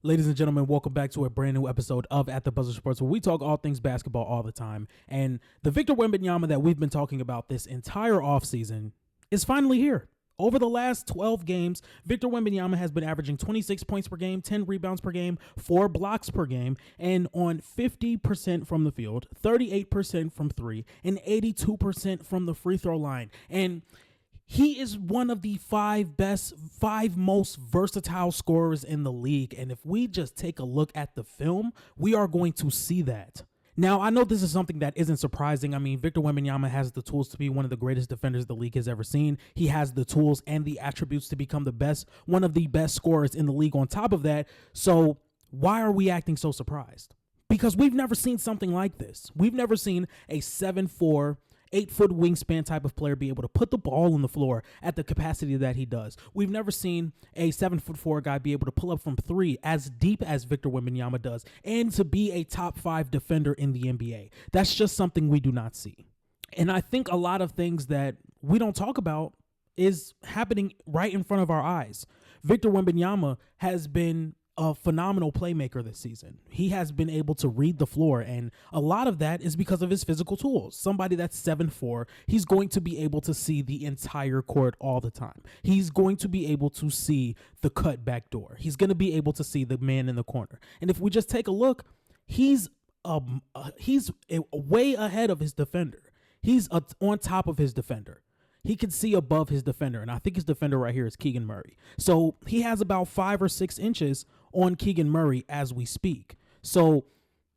Ladies and gentlemen, welcome back to a brand new episode of At the Buzzer Sports, where we talk all things basketball all the time. And the Victor Wembanyama that we've been talking about this entire offseason is finally here. Over the last 12 games, Victor Wembanyama has been averaging 26 points per game, 10 rebounds per game, 4 blocks per game, and on 50% from the field, 38% from three, and 82% from the free throw line. And he is one of the five most versatile scorers in the league. And if we just take a look at the film, we are going to see that. Now, I know this is something that isn't surprising. I mean, Victor Wembanyama has the tools to be one of the greatest defenders the league has ever seen. He has the tools and the attributes to become one of the best scorers in the league on top of that. So why are we acting so surprised? Because we've never seen something like this. We've never seen a 7'4", 8-foot wingspan type of player be able to put the ball on the floor at the capacity that he does. We've never seen a 7'4" guy be able to pull up from three as deep as Victor Wembanyama does and to be a top 5 defender in the NBA. That's just something we do not see. And I think a lot of things that we don't talk about is happening right in front of our eyes. Victor Wembanyama has been a phenomenal playmaker this season. He has been able to read the floor, and a lot of that is because of his physical tools. Somebody that's 7'4", he's going to be able to see the entire court all the time. He's going to be able to see the cut back door. He's going to be able to see the man in the corner. And if we just take a look, he's way ahead of his defender. He's on top of his defender. He can see above his defender, and I think his defender right here is Keegan Murray. So he has about 5 or 6 inches on Keegan Murray as we speak. So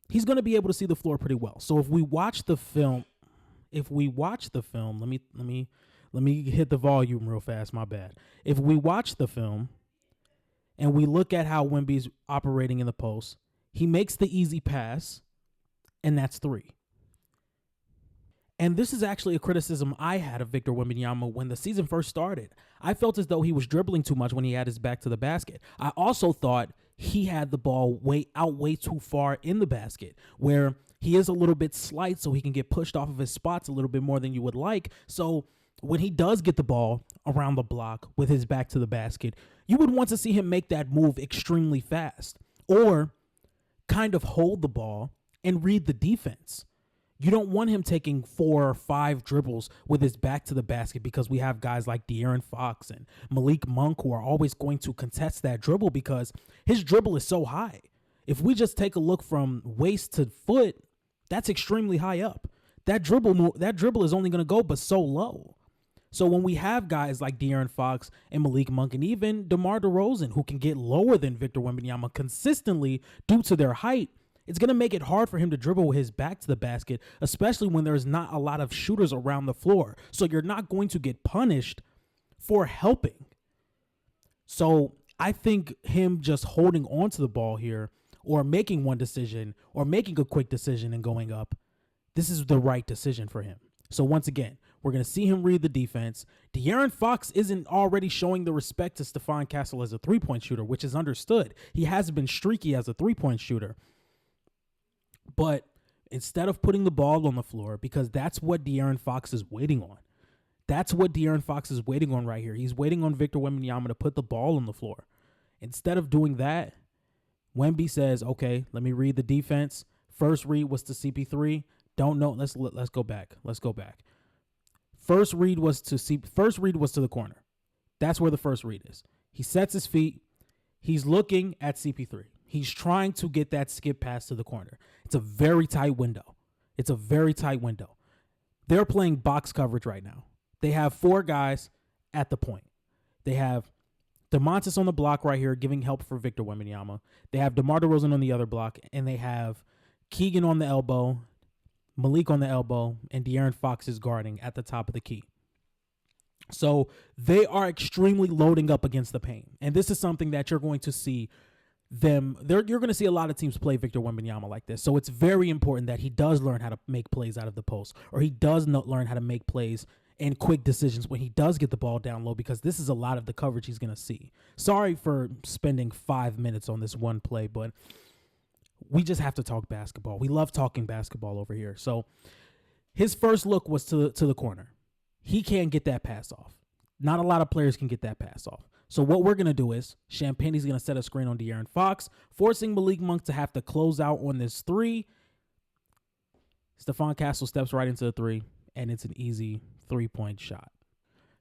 he's going to be able to see the floor pretty well. So if we watch the film, let me hit the volume real fast, my bad. If we watch the film and we look at how Wemby's operating in the post, he makes the easy pass, and that's 3. And this is actually a criticism I had of Victor Wembanyama when the season first started. I felt as though he was dribbling too much when he had his back to the basket. I also thought he had the ball way too far in the basket, where he is a little bit slight, so he can get pushed off of his spots a little bit more than you would like. So when he does get the ball around the block with his back to the basket, you would want to see him make that move extremely fast, or kind of hold the ball and read the defense. You don't want him taking 4 or 5 dribbles with his back to the basket, because we have guys like De'Aaron Fox and Malik Monk who are always going to contest that dribble because his dribble is so high. If we just take a look from waist to foot, that's extremely high up. That dribble is only going to go but so low. So when we have guys like De'Aaron Fox and Malik Monk and even DeMar DeRozan who can get lower than Victor Wembanyama consistently due to their height, it's going to make it hard for him to dribble with his back to the basket, especially when there's not a lot of shooters around the floor. So you're not going to get punished for helping. So I think him just holding on to the ball here, or making one decision, or making a quick decision and going up, this is the right decision for him. So once again, we're going to see him read the defense. De'Aaron Fox isn't already showing the respect to Stephon Castle as a three-point shooter, which is understood. He has been streaky as a three-point shooter. But instead of putting the ball on the floor, because that's what De'Aaron Fox is waiting on. That's what De'Aaron Fox is waiting on right here. He's waiting on Victor Wembanyama to put the ball on the floor. Instead of doing that, Wemby says, okay, let me read the defense. First read was to CP3. Don't know. Let's go back. First read was to the corner. That's where the first read is. He sets his feet. He's looking at CP3. He's trying to get that skip pass to the corner. It's a very tight window. They're playing box coverage right now. They have 4 guys at the point. They have DeMontis on the block right here giving help for Victor Wembanyama. They have DeMar DeRozan on the other block, and they have Keegan on the elbow, Malik on the elbow, and De'Aaron Fox is guarding at the top of the key. So they are extremely loading up against the paint. And this is something that you're going to see you're going to see a lot of teams play Victor Wembanyama like this. So it's very important that he does learn how to make plays out of the post, or he does not learn how to make plays and quick decisions when he does get the ball down low, because this is a lot of the coverage he's going to see. Sorry for spending 5 minutes on this one play, but we just have to talk basketball. We love talking basketball over here. So his first look was to the corner. He can't get that pass off. Not a lot of players can get that pass off. So what we're going to do is Champagne's going to set a screen on De'Aaron Fox, forcing Malik Monk to have to close out on this three. Stephon Castle steps right into the three, and it's an easy 3-point shot.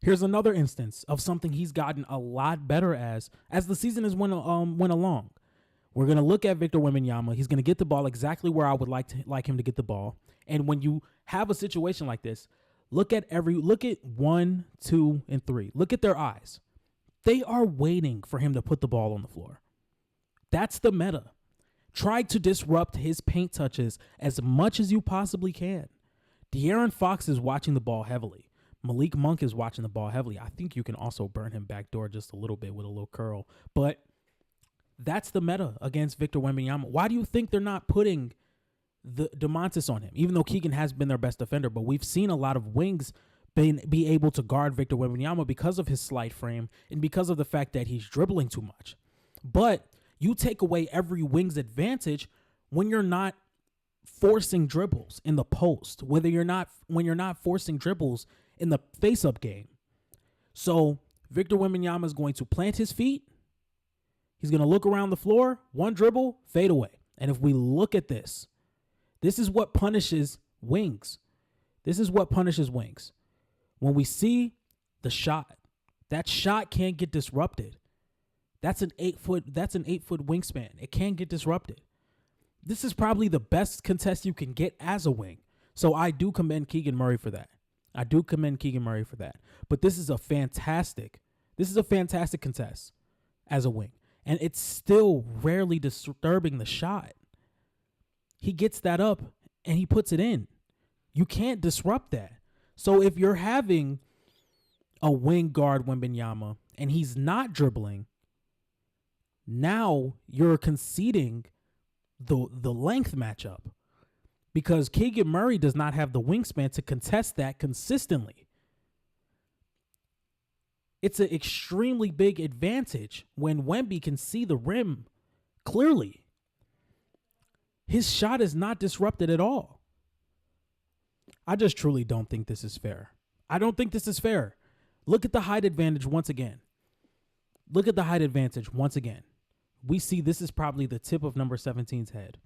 Here's another instance of something he's gotten a lot better as the season has went along. We're going to look at Victor Wembanyama. He's going to get the ball exactly where I would like him to get the ball. And when you have a situation like this, look at 1, 2, and 3. Look at their eyes. They are waiting for him to put the ball on the floor. That's the meta. Try to disrupt his paint touches as much as you possibly can. De'Aaron Fox is watching the ball heavily. Malik Monk is watching the ball heavily. I think you can also burn him backdoor just a little bit with a little curl. But that's the meta against Victor Wembanyama. Why do you think they're not putting the DeMontis on him? Even though Keegan has been their best defender, but we've seen a lot of wings be able to guard Victor Wembanyama because of his slight frame and because of the fact that he's dribbling too much. But you take away every wing's advantage when you're not forcing dribbles in the post, when you're not forcing dribbles in the face-up game. So Victor Wembanyama is going to plant his feet. He's going to look around the floor, one dribble, fade away. And if we look at this is what punishes wings. This is what punishes wings. When we see the shot, that shot can't get disrupted. That's an 8-foot wingspan. It can't get disrupted. This is probably the best contest you can get as a wing. So I do commend Keegan Murray for that. But this is a fantastic contest as a wing. And it's still rarely disturbing the shot. He gets that up and he puts it in. You can't disrupt that. So if you're having a wing guard Wembanyama and he's not dribbling, now you're conceding the length matchup because Keegan Murray does not have the wingspan to contest that consistently. It's an extremely big advantage when Wemby can see the rim clearly. His shot is not disrupted at all. I just truly don't think this is fair. I don't think this is fair. Look at the height advantage once again. We see this is probably the tip of number 17's head.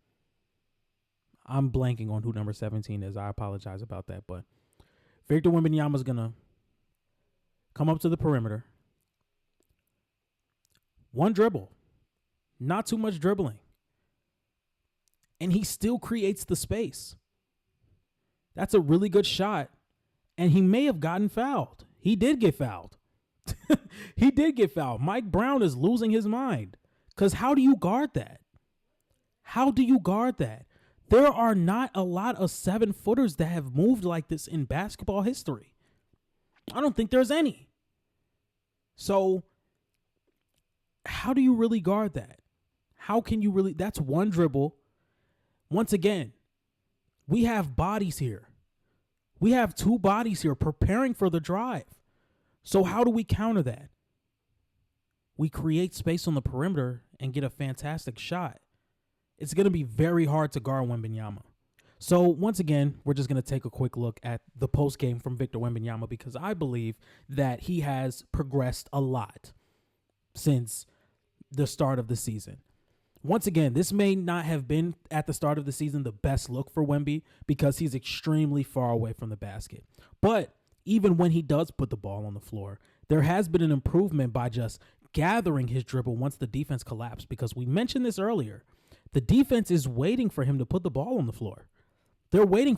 I'm blanking on who number 17 is. I apologize about that. But Victor Wembanyama is going to come up to the perimeter. One dribble. Not too much dribbling. And he still creates the space. That's a really good shot. And he may have gotten fouled. He did get fouled. Mike Brown is losing his mind. Because how do you guard that? There are not a lot of 7-footers that have moved like this in basketball history. I don't think there's any. So how do you really guard that? How can you really? That's one dribble. Once again, we have bodies here. We have two bodies here preparing for the drive. So how do we counter that? We create space on the perimeter and get a fantastic shot. It's going to be very hard to guard Wembanyama. So once again, we're just going to take a quick look at the post game from Victor Wembanyama because I believe that he has progressed a lot since the start of the season. Once again, this may not have been at the start of the season the best look for Wemby because he's extremely far away from the basket. But even when he does put the ball on the floor, there has been an improvement by just gathering his dribble once the defense collapsed, because we mentioned this earlier. The defense is waiting for him to put the ball on the floor. They're waiting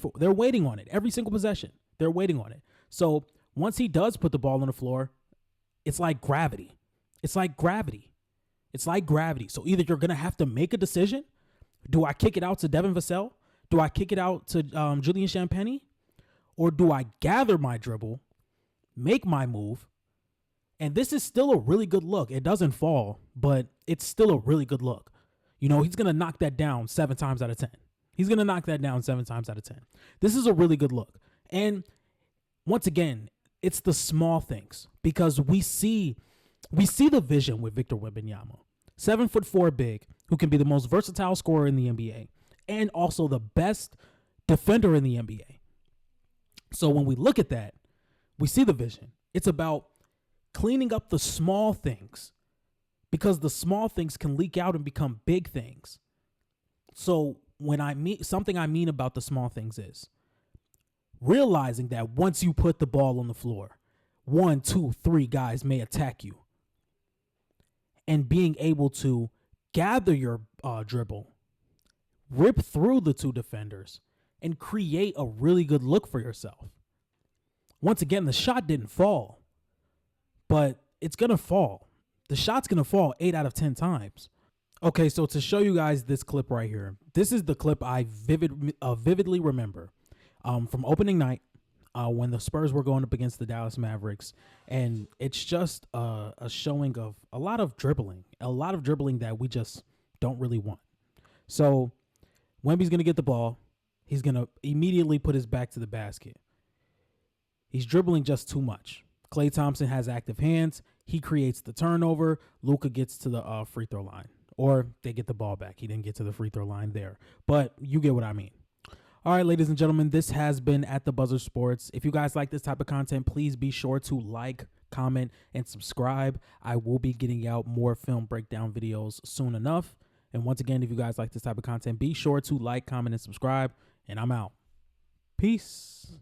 on it. Every single possession, they're waiting on it. So once he does put the ball on the floor, it's like gravity. So either you're going to have to make a decision. Do I kick it out to Devin Vassell? Do I kick it out to Julian Champagnie? Or do I gather my dribble, make my move? And this is still a really good look. It doesn't fall, but it's still a really good look. You know, he's going to knock that down 7 times out of 10. This is a really good look. And once again, it's the small things, because we see the vision with Victor Wembanyama. 7'4" big, who can be the most versatile scorer in the NBA and also the best defender in the NBA. So when we look at that, we see the vision. It's about cleaning up the small things, because the small things can leak out and become big things. So when I mean about the small things is realizing that once you put the ball on the floor, 1, 2, 3 guys may attack you, and being able to gather your dribble, rip through the 2 defenders, and create a really good look for yourself. Once again, the shot didn't fall, but it's going to fall. The shot's going to fall 8 out of 10 times. Okay, so to show you guys this clip right here, this is the clip I vividly remember from opening night when the Spurs were going up against the Dallas Mavericks. And it's just a showing of a lot of dribbling that we just don't really want. So Wemby's going to get the ball. He's going to immediately put his back to the basket. He's dribbling just too much. Klay Thompson has active hands. He creates the turnover. Luka gets to the free throw line. Or they get the ball back. He didn't get to the free throw line there. But you get what I mean. All right, ladies and gentlemen, this has been At the Buzzer Sports. If you guys like this type of content, please be sure to like, comment, and subscribe. I will be getting out more film breakdown videos soon enough. And once again, if you guys like this type of content, be sure to like, comment, and subscribe. And I'm out. Peace.